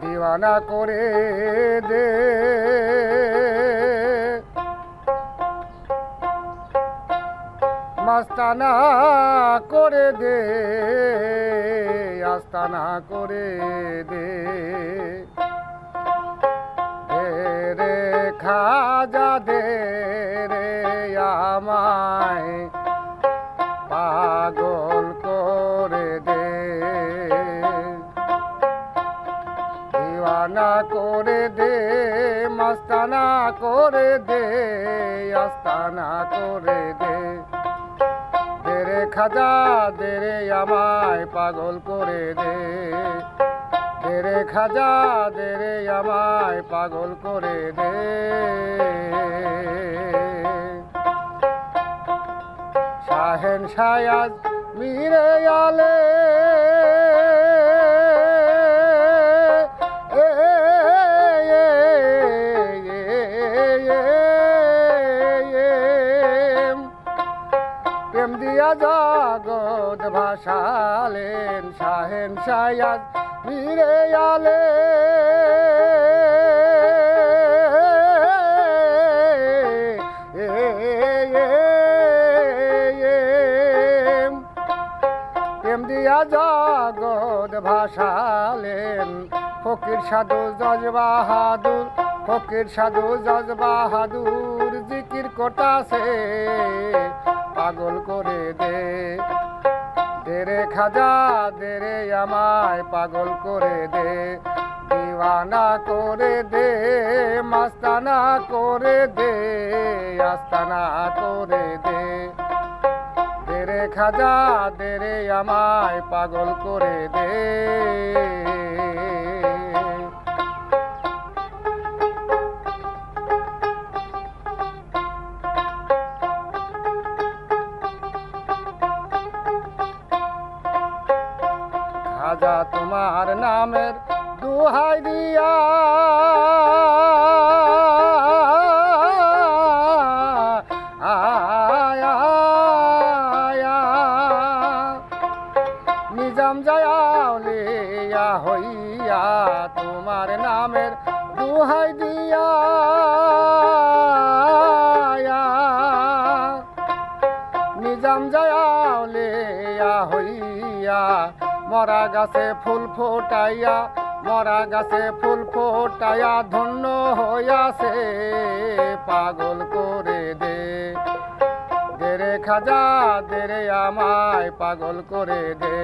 দিওয়ানা করে দে মাস্তানা করে দে আস্তানা করে দে রে খাজা দে রে আমায় পাগল করে দে দিওয়ানা করে দে মাস্তানা করে দে আস্তানা করে দে রে খাজা দে রে আমায় পাগল করে দে রে খাজা দে রে আমায় পাগল করে দে শাহেন শায়াজ মিরে আলে প্রেম দিয়া জগৎ ভাসালেন শাহেন শায়াজ মিরে আলে প্রেম দিয়া জগৎ ভাসালেন ফকির সাধু জজ বাহাদুর ফকির সাধু জজ বাহাদুর জিকির করতাছে পাগল করে দে রে খাজা দে রে আমায় পাগল করে দে দিওয়ানা করে দে মাস্তানা করে দে আস্তানা করে দে রে খাজা দে রে আমায় পাগল করে দে খাজা তোমার নামের দুহাই দিয়া নিজাম জায়াউলিয়া হইয়া তোমার নামের দুহাই দিয়া নিজাম জায়াউলিয়া হইয়া মরা গাছে ফুল ফোটাইয়া মরা গাছে ফুল ফোটাইয়া ধন্য হইয়াছে পাগল করে দে রে খাজা দে রে আমায় পাগল করে দে